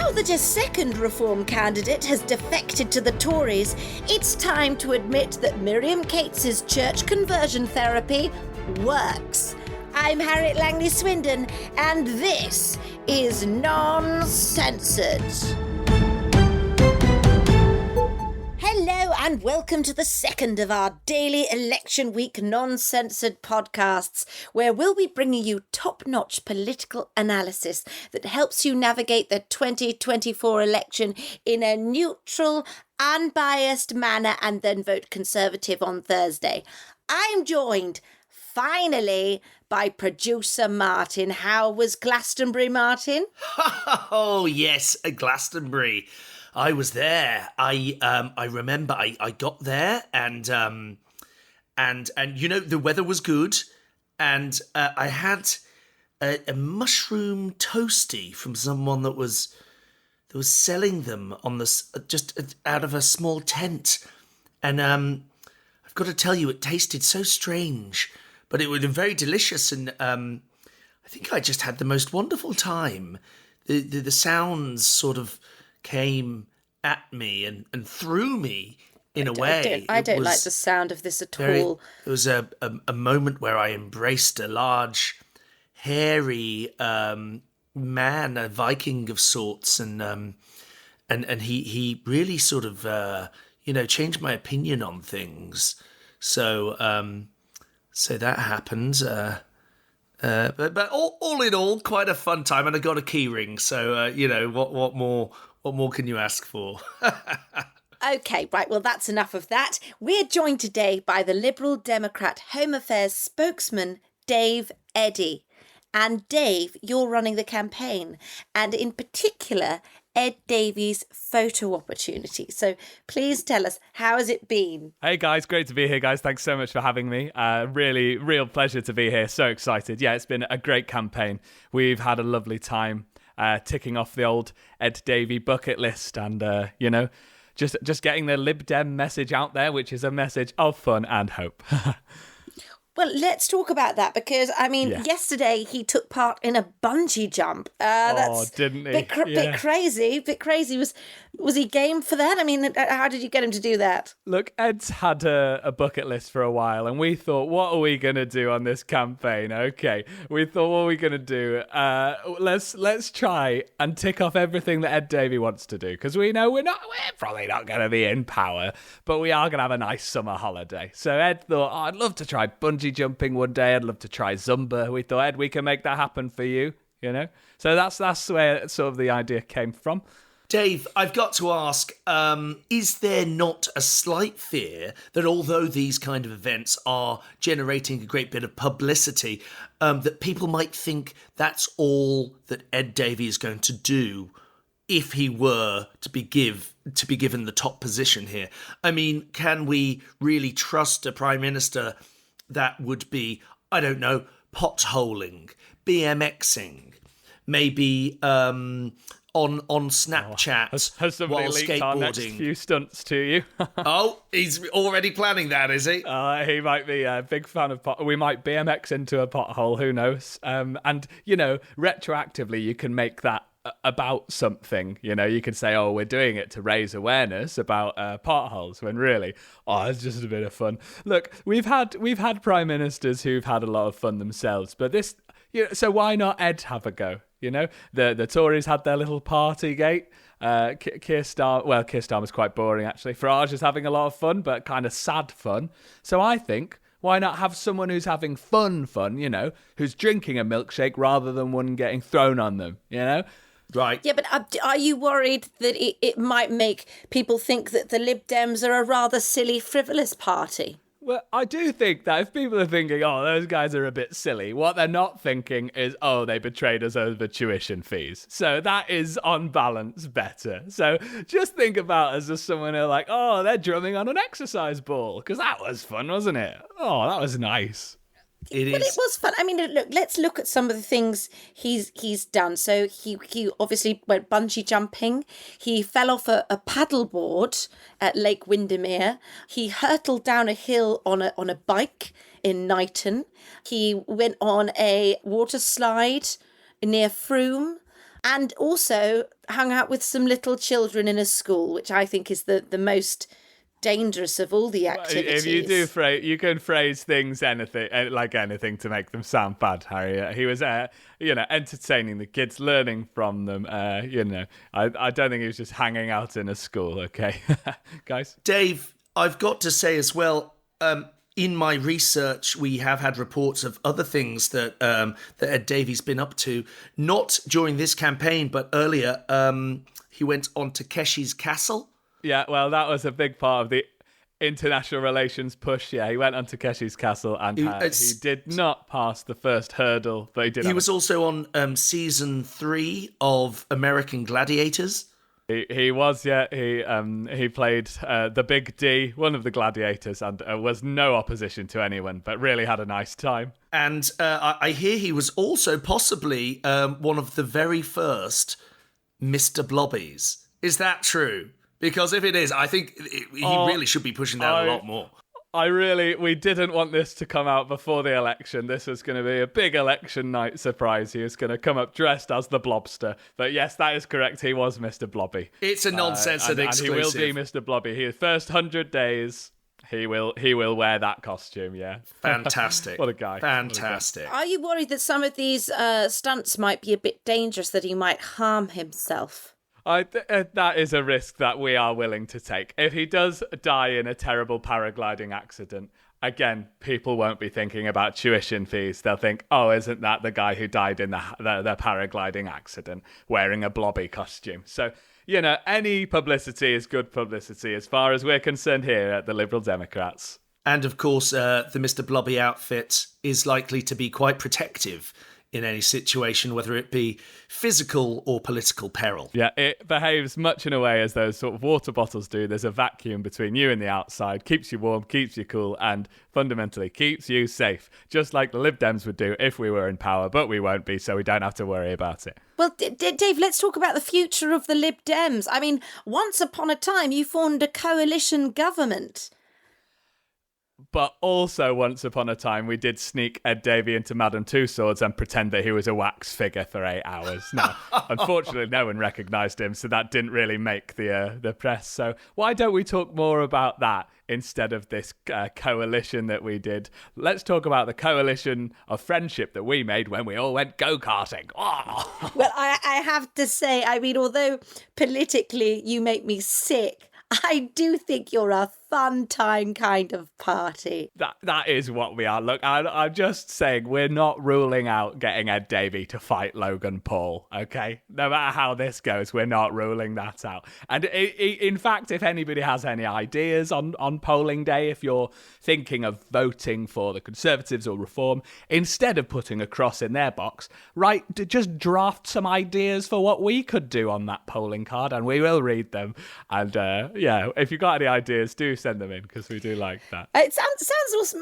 Now that a second Reform candidate has defected to the Tories, it's time to admit that Miriam Cates's church conversion therapy works. I'm Harriet Swindon, and this is NonCensored. Hello and welcome to the second of our daily election week non-censored podcasts, where we'll be bringing you top-notch political analysis that helps you navigate the 2024 election in a neutral, unbiased manner and then vote Conservative on Thursday. I'm joined, finally, by producer Martin. How was Glastonbury, Martin? Oh, yes, Glastonbury. I was there. I remember I got there and you know the weather was good, and I had a mushroom toasty from someone that was selling them on this just out of a small tent, and I've got to tell you, it tasted so strange, but it was very delicious, and I think I just had the most wonderful time. The sounds sort of came at me and through me in a way. I don't like the sound of this at all. It was a moment where I embraced a large, hairy man, a Viking of sorts, and he really sort of changed my opinion on things. So that happened. But all in all, quite a fun time, and I got a key ring. So what more can you ask for? Okay, right, well, that's enough of that. We're joined today by the Liberal Democrat Home Affairs spokesman, Dave Eddy. And Dave, you're running the campaign, and in particular, Ed Davey's photo opportunity. So please tell us, how has it been? Hey guys, great to be here, guys. Thanks so much for having me. Really, real pleasure to be here. So excited. Yeah, it's been a great campaign. We've had a lovely time ticking off the old Ed Davey bucket list, and just getting the Lib Dem message out there, which is a message of fun and hope. Well, let's talk about that, because, yesterday he took part in a bungee jump. That's didn't he? Bit crazy. Was he game for that? I mean, how did you get him to do that? Look, Ed's had a bucket list for a while, and we thought, what are we going to do on this campaign? Okay, we thought, what are we going to do? Let's try and tick off everything that Ed Davey wants to do, because we know we're probably not going to be in power, but we are going to have a nice summer holiday. So Ed thought, I'd love to try bungee jumping one day. I'd love to try Zumba. We thought, Ed, we can make that happen for you, So that's where sort of the idea came from. Dave, I've got to ask, is there not a slight fear that although these kind of events are generating a great bit of publicity, that people might think that's all that Ed Davey is going to do if he were to be given the top position here? I mean, can we really trust a Prime Minister that would be, I don't know, potholing, BMXing, maybe on Snapchat has somebody while leaked skateboarding? Our next few stunts to you? Oh, he's already planning that, is he? He might be a big fan of we might BMX into a pothole, who knows? And, retroactively, you can make that about something. You can say, oh, we're doing it to raise awareness about potholes, when really, it's just a bit of fun. Look, we've had prime ministers who've had a lot of fun themselves, but this, so why not Ed have a go? The Tories had their little party gate. Keir Starmer's quite boring, actually. Farage is having a lot of fun, but kind of sad fun. So I think, why not have someone who's having fun, who's drinking a milkshake rather than one getting thrown on them, Right. Yeah, but are you worried that it might make people think that the Lib Dems are a rather silly, frivolous party? Well, I do think that if people are thinking, oh, those guys are a bit silly, what they're not thinking is, oh, they betrayed us over tuition fees. So that is, on balance, better. So just think about us as someone who are like, oh, they're drumming on an exercise ball, because that was fun, wasn't it? Oh, that was nice. It was fun. I mean, look, let's look at some of the things he's done. So he obviously went bungee jumping. He fell off a paddleboard at Lake Windermere. He hurtled down a hill on a bike in Knighton. He went on a water slide near Frome. and also hung out with some little children in a school, which I think is the most dangerous of all the activities. If you do you can phrase things anything to make them sound bad, Harry. He was, entertaining the kids, learning from them. I don't think he was just hanging out in a school. Okay, guys. Dave, I've got to say as well. In my research, we have had reports of other things that Ed Davey's been up to. Not during this campaign, but earlier. He went on to Keshi's castle. Yeah, well, that was a big part of the international relations push. Yeah, he went on to Keshi's castle and he did not pass the first hurdle, but he did. He was also on season 3 of American Gladiators. He was, yeah. He played the Big D, one of the gladiators, and was no opposition to anyone, but really had a nice time. And I hear he was also possibly one of the very first Mr. Blobbies. Is that true? Because if it is, I think he really should be pushing that a lot more. We didn't want this to come out before the election. This was going to be a big election night surprise. He was going to come up dressed as the Blobster. But yes, that is correct. He was Mr. Blobby. It's a non-censored exclusive. And he will be Mr. Blobby. His first 100 days, he will wear that costume, yeah. Fantastic. What a guy. Fantastic. Are you worried that some of these stunts might be a bit dangerous, that he might harm himself? That is a risk that we are willing to take. If he does die in a terrible paragliding accident, again, people won't be thinking about tuition fees. They'll think, oh, isn't that the guy who died in the paragliding accident wearing a Blobby costume? So, any publicity is good publicity as far as we're concerned here at the Liberal Democrats. And of course, the Mr. Blobby outfit is likely to be quite protective in any situation, whether it be physical or political peril. Yeah, it behaves much in a way as those sort of water bottles do. There's a vacuum between you and the outside, keeps you warm, keeps you cool, and fundamentally keeps you safe, just like the Lib Dems would do if we were in power, but we won't be, so we don't have to worry about it. Well, Dave, let's talk about the future of the Lib Dems. I mean, once upon a time, you formed a coalition government. But also, once upon a time, we did sneak Ed Davey into Madame Tussauds and pretend that he was a wax figure for 8 hours. Now, unfortunately, no one recognised him, so that didn't really make the press. So why don't we talk more about that instead of this coalition that we did? Let's talk about the coalition of friendship that we made when we all went go-karting. Oh. Well, I have to say, I mean, although politically you make me sick, I do think you're a fun time kind of party. That is what we are. Look, I'm just saying we're not ruling out getting Ed Davey to fight Logan Paul, okay? No matter how this goes, we're not ruling that out. And in fact, if anybody has any ideas on polling day, if you're thinking of voting for the Conservatives or Reform, instead of putting a cross in their box, just draft some ideas for what we could do on that polling card, and we will read them. And if you've got any ideas, do send them in, because we do like that. It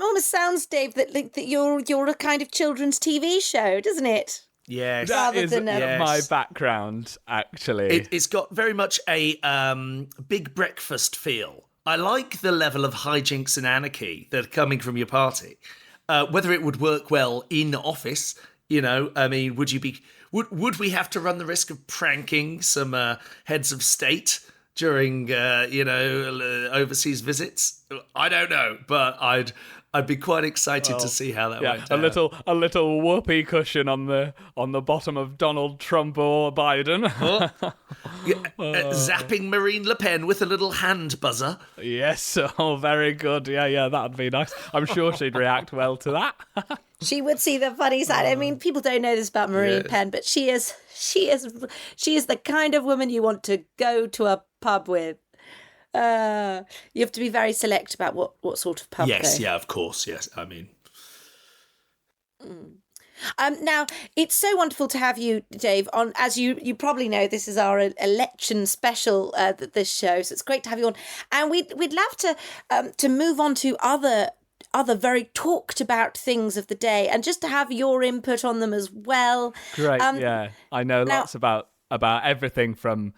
almost sounds, Dave, that you're a kind of children's TV show, doesn't it? Yes. That is my background, actually. It's got very much a Big Breakfast feel. I like the level of hijinks and anarchy that are coming from your party. Whether it would work well in office, I mean, would we have to run the risk of pranking some heads of state during, overseas visits? I don't know, but I'd be quite excited to see how that went down. A little whoopee cushion on the bottom of Donald Trump or Biden. Zapping Marine Le Pen with a little hand buzzer. Yes, very good. Yeah, that'd be nice. I'm sure she'd react well to that. She would see the funny side. I mean, people don't know this about Marine Le Pen, but she is the kind of woman you want to go to a pub with. You have to be very select about what sort of pub. Yes, yeah, of course, yes. I mean, now it's so wonderful to have you, Dave, on. As you probably know, this is our election special. This show, so it's great to have you on, and we'd love to move on to other very talked about things of the day, and just to have your input on them as well. Great, yeah, I know lots about everything from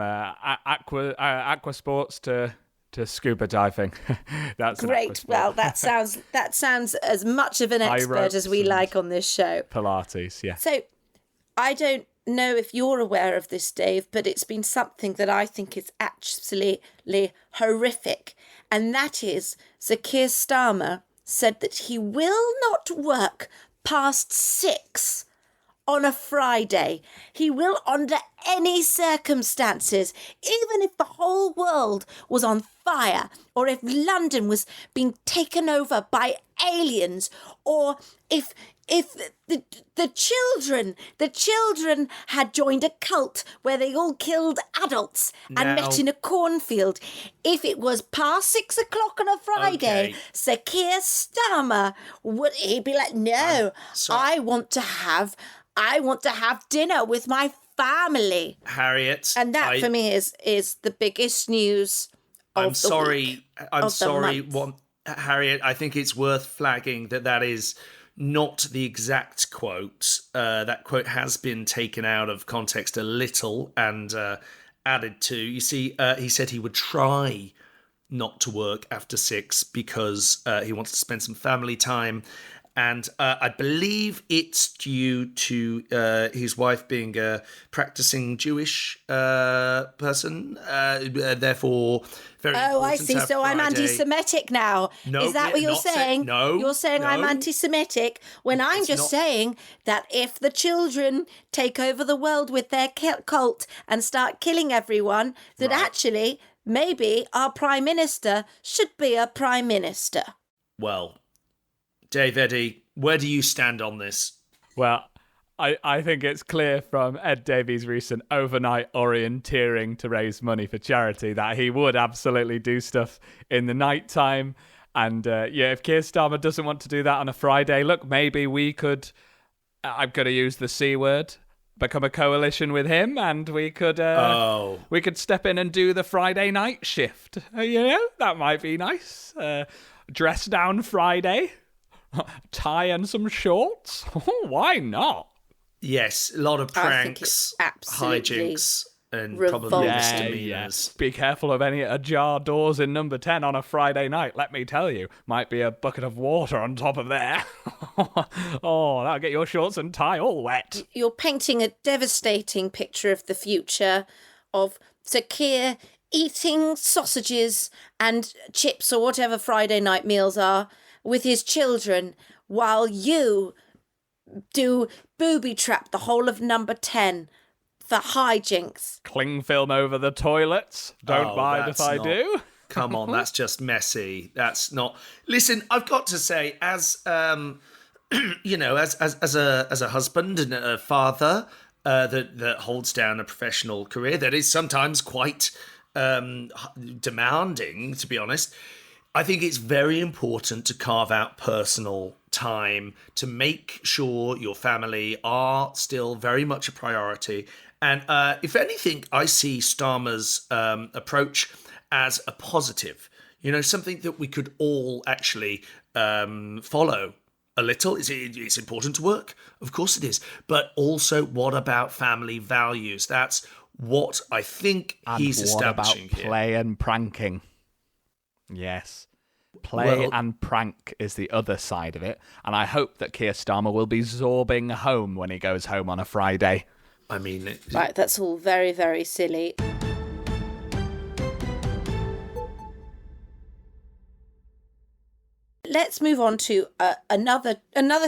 aqua sports to scuba diving. That's great. Well, that sounds as much of an expert as we like on this show. Pilates, yeah. So I don't know if you're aware of this, Dave, but it's been something that I think is absolutely horrific. And that is, Sir Keir Starmer said that he will not work past 6 on a Friday. He will, under any circumstances, even if the whole world was on fire, or if London was being taken over by aliens, or if the children had joined a cult where they all killed adults and met in a cornfield. If it was past 6 o'clock on a Friday, Sir Keir Starmer he'd be like, no, I want to have dinner with my family. Harriet. And that for me is the biggest news of the week. I'm sorry, Harriet, I think it's worth flagging that is not the exact quote. That quote has been taken out of context a little and added to. You see, he said he would try not to work after 6 because he wants to spend some family time. And I believe it's due to his wife being a practicing Jewish person, therefore very important. Oh, I see. So I'm anti-Semitic now. No, is that what you're saying? You're saying I'm anti-Semitic when I'm just saying that if the children take over the world with their cult and start killing everyone, that actually maybe our Prime Minister should be a Prime Minister. Well, Dave Eddy, where do you stand on this? Well, I think it's clear from Ed Davey's recent overnight orienteering to raise money for charity that he would absolutely do stuff in the night time. And if Keir Starmer doesn't want to do that on a Friday, look, maybe we could, I'm going to use the C word, become a coalition with him, and we could step in and do the Friday night shift. That might be nice. Dress down Friday. Tie and some shorts? Why not? Yes, a lot of pranks, hijinks, and probably misdemeanors. Be careful of any ajar doors in number 10 on a Friday night, let me tell you. Might be a bucket of water on top of there. Oh, that'll get your shorts and tie all wet. You're painting a devastating picture of the future of Sir Keir eating sausages and chips or whatever Friday night meals are with his children while you do booby trap the whole of number 10 for hijinks. Cling film over the toilets. Don't mind if I do. Come on, that's just messy. That's not. Listen, I've got to say, as as a husband and a father that holds down a professional career that is sometimes quite demanding, to be honest. I think it's very important to carve out personal time to make sure your family are still very much a priority. And if anything, I see Starmer's approach as a positive, something that we could all actually follow a little. It's important to work. Of course it is. But also, what about family values? That's what I think he's establishing here. What about play and pranking? Yes. Play and prank is the other side of it. And I hope that Keir Starmer will be zorbing home when he goes home on a Friday. I mean... Right, that's all very, very silly. Let's move on to another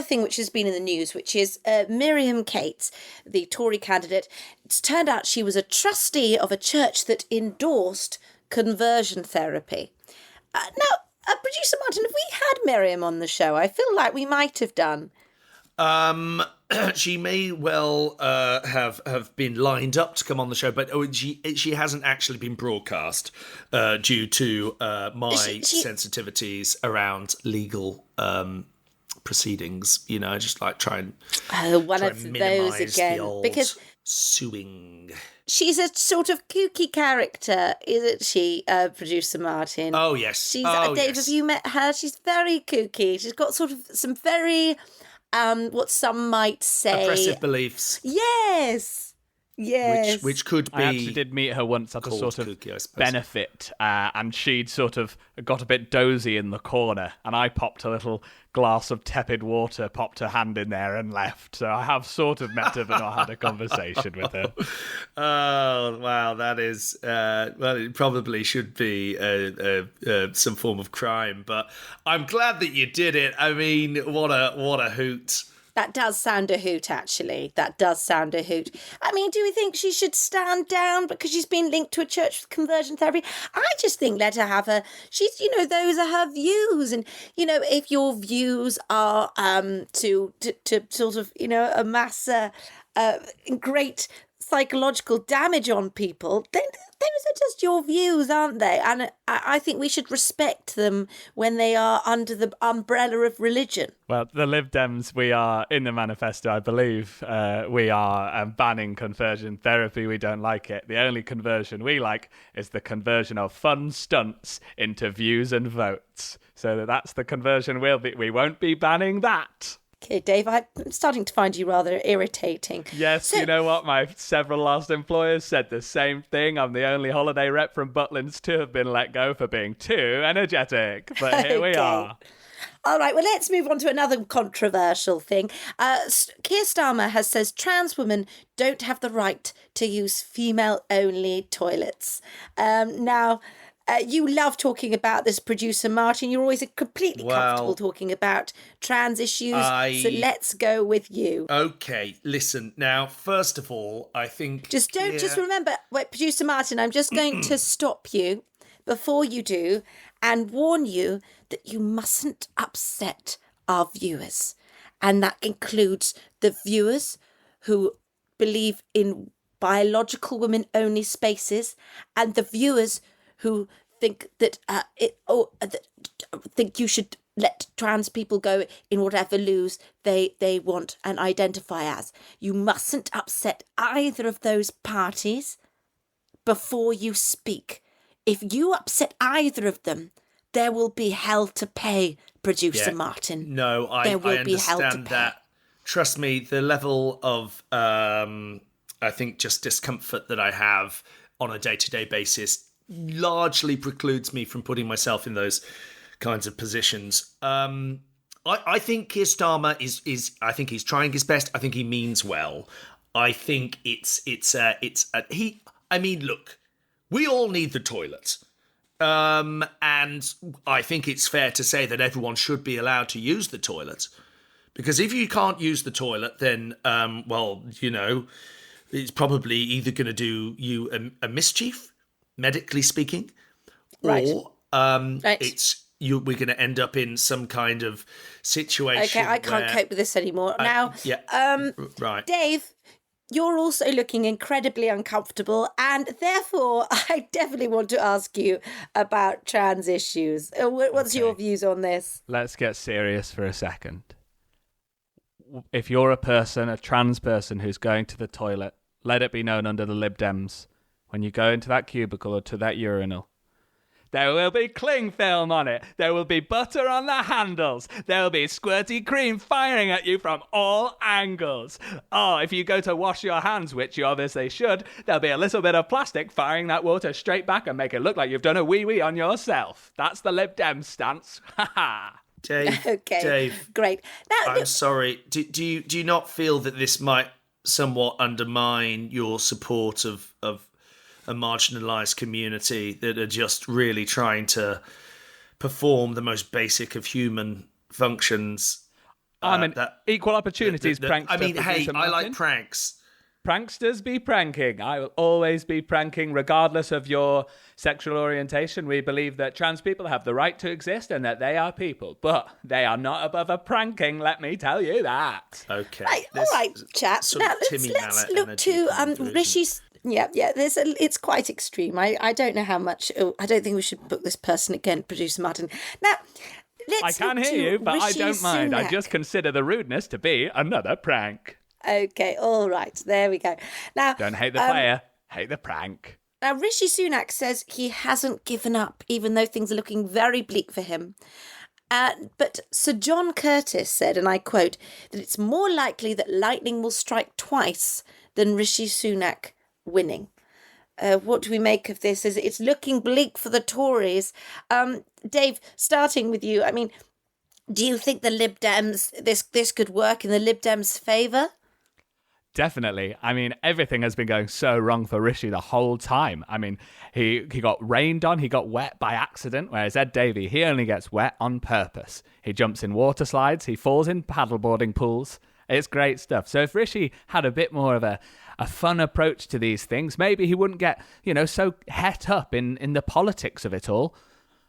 thing which has been in the news, which is Miriam Cates, the Tory candidate. It's turned out she was a trustee of a church that endorsed conversion therapy. Now, Producer Martin, have we had Miriam on the show? I feel like we might have done. She may well have been lined up to come on the show, but she hasn't actually been broadcast due to my sensitivities around legal proceedings. I just like try and one of those again, because suing. She's a sort of kooky character, isn't she, Producer Martin? Oh yes. Dave, have you met her? She's very kooky. She's got sort of some very what some might say oppressive beliefs. Yes. Yes. which could be. I actually did meet her once at a sort of cookie, I suppose. benefit, and she'd sort of got a bit dozy in the corner, and I popped a little glass of tepid water, popped her hand in there, and left. So I have sort of met her, but not had a conversation with her. Oh wow, that is well, it probably should be some form of crime, but I'm glad that you did it. I mean, what a hoot. That does sound a hoot, actually. That does sound a hoot. I mean, do we think she should stand down because she's been linked to a church with conversion therapy? I just think let her have her. She's, those are her views. And, if your views are to sort of, amass great psychological damage on people, then those are just your views, aren't they? And I think we should respect them when they are under the umbrella of religion. Well, the Lib Dems, we are, in the manifesto, I believe, we are banning conversion therapy. We don't like it. The only conversion we like is the conversion of fun stunts into views and votes. So that's the conversion we won't be banning that. Okay, Dave, I'm starting to find you rather irritating. Yes, so, you know what? My several last employers said the same thing. I'm the only holiday rep from Butlins to have been let go for being too energetic. But here we are. All right, well, let's move on to another controversial thing. Keir Starmer has says trans women don't have the right to use female-only toilets. You love talking about this, producer Martin. You're always completely comfortable talking about trans issues. So let's go with you. Okay, listen. Now, first of all, I think... Just remember, producer Martin, I'm just going to stop you before you do and warn you that you mustn't upset our viewers. And that includes the viewers who believe in biological women-only spaces and the viewers who think that think you should let trans people go in whatever loos they want and identify as. You mustn't upset either of those parties before you speak. If you upset either of them, there will be hell to pay, producer Martin. No, I understand that. Trust me, the level of I think just discomfort that I have on a day-to-day basis largely precludes me from putting myself in those kinds of positions. I think Keir Starmer is I think he's trying his best. I think he means well. I think I mean, look, we all need the toilet. And I think it's fair to say that everyone should be allowed to use the toilet. Because if you can't use the toilet, then, it's probably either going to do you a mischief, medically speaking, or we're going to end up in some kind of situation. Okay, I can't cope with this anymore. Right. Dave, you're also looking incredibly uncomfortable, and therefore I definitely want to ask you about trans issues. What's your views on this? Let's get serious for a second. If you're a trans person who's going to the toilet, let it be known under the Lib Dems, when you go into that cubicle or to that urinal, there will be cling film on it. There will be butter on the handles. There will be squirty cream firing at you from all angles. Oh, if you go to wash your hands, which you obviously should, there'll be a little bit of plastic firing that water straight back and make it look like you've done a wee-wee on yourself. That's the Lib Dem stance. Ha ha. Dave, okay, Dave, great. Now, I'm sorry. Do you not feel that this might somewhat undermine your support of a marginalised community that are just really trying to perform the most basic of human functions? Equal opportunities prankster. I mean, hey, I like pranks. Pranksters be pranking. I will always be pranking, regardless of your sexual orientation. We believe that trans people have the right to exist and that they are people, but they are not above a pranking, let me tell you that. Okay. All right, chaps. Now, let's look to Rishi's... Yeah, it's quite extreme. I don't know how much... I don't think we should book this person again, producer Martin. Now, I can hear you, but I don't mind. I just consider the rudeness to be another prank. Okay, all right, there we go. Now, don't hate the player, hate the prank. Now, Rishi Sunak says he hasn't given up, even though things are looking very bleak for him. But Sir John Curtis said, and I quote, that it's more likely that lightning will strike twice than Rishi Sunak winning. What do we make of this? It's looking bleak for the Tories. Dave, starting with you, I mean, do you think the Lib Dems, this could work in the Lib Dems' favour? Definitely. I mean, everything has been going so wrong for Rishi the whole time. I mean, he got rained on, he got wet by accident, whereas Ed Davey, he only gets wet on purpose. He jumps in water slides, he falls in paddleboarding pools. It's great stuff. So if Rishi had a bit more of a fun approach to these things, maybe he wouldn't get, so het up in the politics of it all.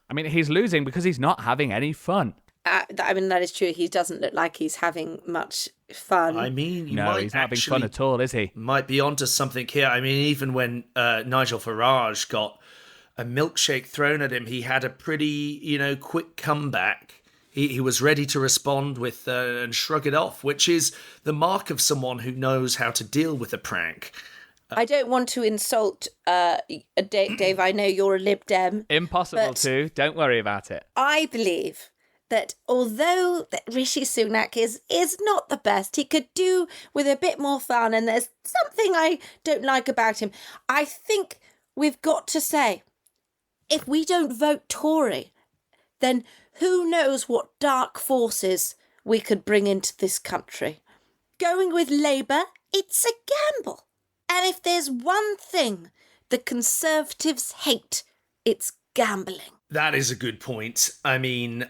I mean, he's losing because he's not having any fun. I mean, that is true. He doesn't look like he's having much fun. I mean, he's not having fun at all, is he? Might be onto something here. I mean, even when Nigel Farage got a milkshake thrown at him, he had a pretty, quick comeback. He was ready to respond with and shrug it off, which is the mark of someone who knows how to deal with a prank. I don't want to insult Dave. I know you're a Lib Dem. Impossible to. Don't worry about it. I believe that although Rishi Sunak is not the best, he could do with a bit more fun, and there's something I don't like about him. I think we've got to say, if we don't vote Tory, then who knows what dark forces we could bring into this country. Going with Labour, it's a gamble. And if there's one thing the Conservatives hate, it's gambling. That is a good point. I mean,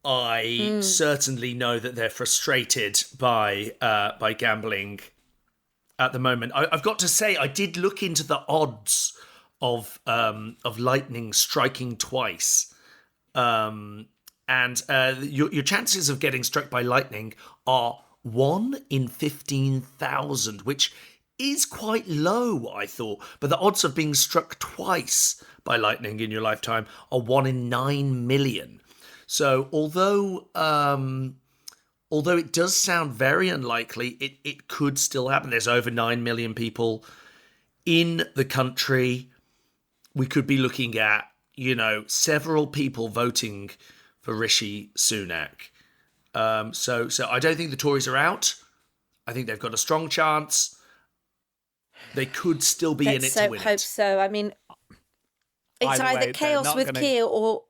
I certainly know that they're frustrated by gambling at the moment. I've got to say, I did look into the odds of lightning striking twice, and your chances of getting struck by lightning are 1 in 15,000, which is quite low, I thought. But the odds of being struck twice by lightning in your lifetime are 1 in 9 million. So although it does sound very unlikely, it could still happen. There's over 9 million people in the country. We could be looking at, several people voting for Rishi Sunak. So I don't think the Tories are out. I think they've got a strong chance. They could still be in it to win it. Let's hope so. I mean, it's either chaos with Keir or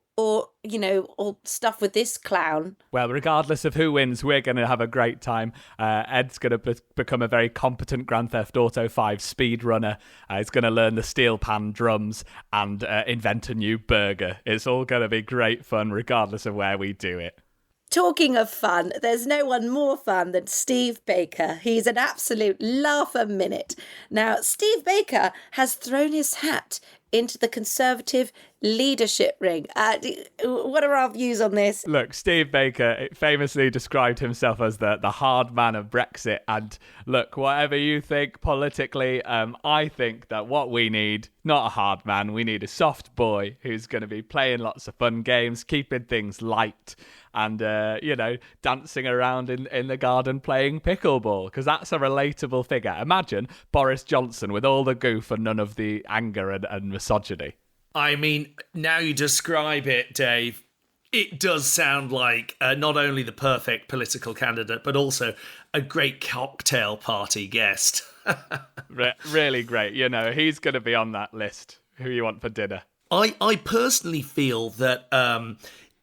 stuff with this clown. Well, regardless of who wins, we're going to have a great time. Ed's going to become a very competent Grand Theft Auto 5 speedrunner. He's going to learn the steel pan drums and invent a new burger. It's all going to be great fun, regardless of where we do it. Talking of fun, there's no one more fun than Steve Baker. He's an absolute laugh a minute. Now, Steve Baker has thrown his hat into the Conservative leadership ring. What are our views on this? Look, Steve Baker famously described himself as the hard man of Brexit. And look, whatever you think politically, I think that what we need, not a hard man, we need a soft boy who's going to be playing lots of fun games, keeping things light, and, dancing around in the garden playing pickleball, because that's a relatable figure. Imagine Boris Johnson with all the goof and none of the anger and misogyny. I mean, now you describe it, Dave, it does sound like not only the perfect political candidate, but also a great cocktail party guest. Really great. He's going to be on that list. Who you want for dinner? I personally feel that,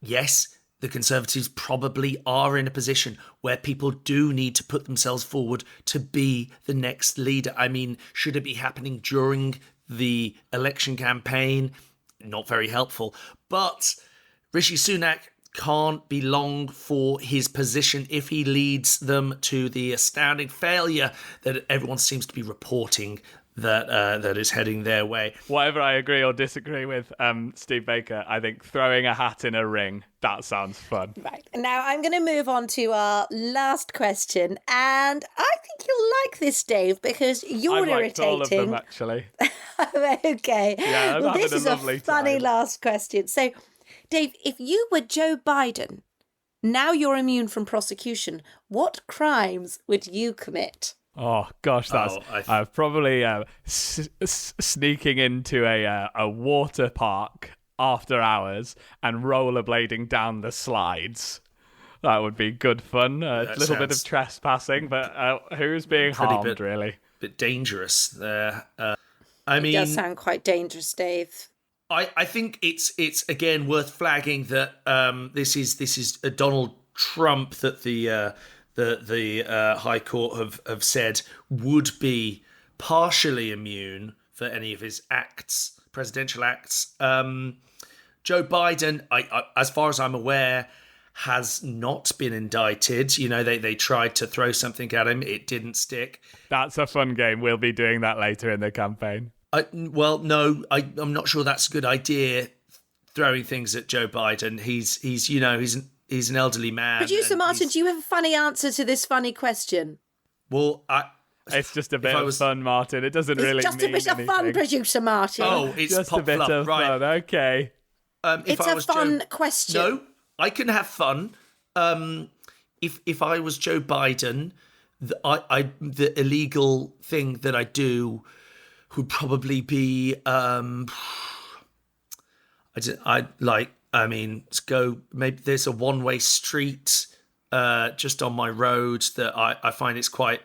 yes, the Conservatives probably are in a position where people do need to put themselves forward to be the next leader. I mean, should it be happening during the election campaign? Not very helpful. But Rishi Sunak can't be long for his position if he leads them to the astounding failure that everyone seems to be reporting that is heading their way. Whatever I agree or disagree with Steve Baker, I think throwing a hat in a ring, that sounds fun. Right. Now I'm going to move on to our last question, and I think you'll like this, Dave, because you're I've liked irritating. all of them, actually. Okay. Yeah, well, this is a funny time. last question. So, Dave, if you were Joe Biden, now you're immune from prosecution, what crimes would you commit? Oh gosh, that's probably sneaking into a water park after hours and rollerblading down the slides. That would be good fun. A little bit of trespassing, but who's being harmed, really? bit dangerous there. I mean, It does sound quite dangerous, Dave. I think it's again worth flagging that this is a Donald Trump that the High Court have said would be partially immune for any of his presidential acts. Joe Biden, I as far as I'm aware, has not been indicted. You know, they tried to throw something at him, it didn't stick. That's a fun game. We'll be doing that later in the campaign. No, I'm not sure that's a good idea. Throwing things at Joe Biden. He's an elderly man. Producer Martin, do you have a funny answer to this funny question? Well, it's just a bit of fun, Martin. It doesn't really mean It's just a bit of fun, Producer Martin. Oh, it's just pop a bit fluff, of right? fun. Okay. It's a fun question. No, I can have fun. If I was Joe Biden, the illegal thing that I do would probably be let's go. Maybe there's a one-way street just on my road that I find it's quite,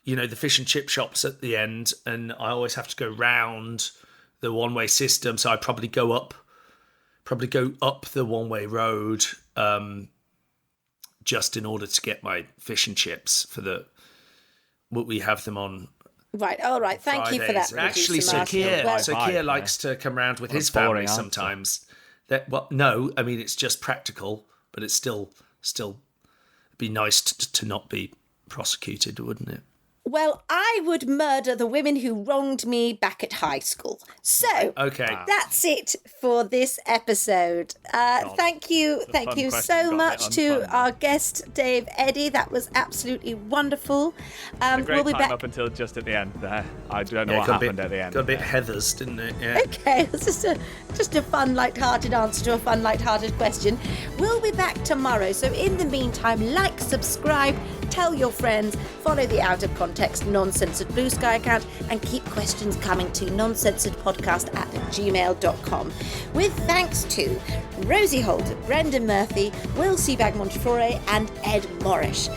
the fish and chip shops at the end, and I always have to go round the one-way system. So I probably go up the one-way road just in order to get my fish and chips we have them on. Right, all right. Thank you for that, Actually, Producer Martin. Keir likes to come round with his family sometimes. It's just practical, but it's still be nice to not be prosecuted, wouldn't it? Well, I would murder the women who wronged me back at high school. So, okay, that's it for this episode. Thank you so much to our guest, Dave Eddy. That was absolutely wonderful. We'll be back up until just at the end there. I don't know what happened at the end. Got a bit Heathers, didn't it? Yeah. Okay, it's just a fun, light-hearted answer to a fun, light-hearted question. We'll be back tomorrow. So in the meantime, like, subscribe, tell your friends, follow the Out of Context Non-Censored Blue Sky account, and keep questions coming to noncensoredpodcast@gmail.com. With thanks to Rosie Holt, Brendan Murphy, Will Seabag-Montefiore, and Ed Morrish.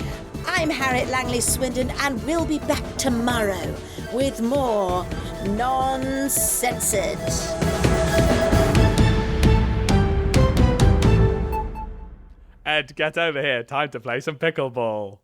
I'm Harriet Langley Swindon, and we'll be back tomorrow with more Non-Censored. Ed, get over here. Time to play some pickleball.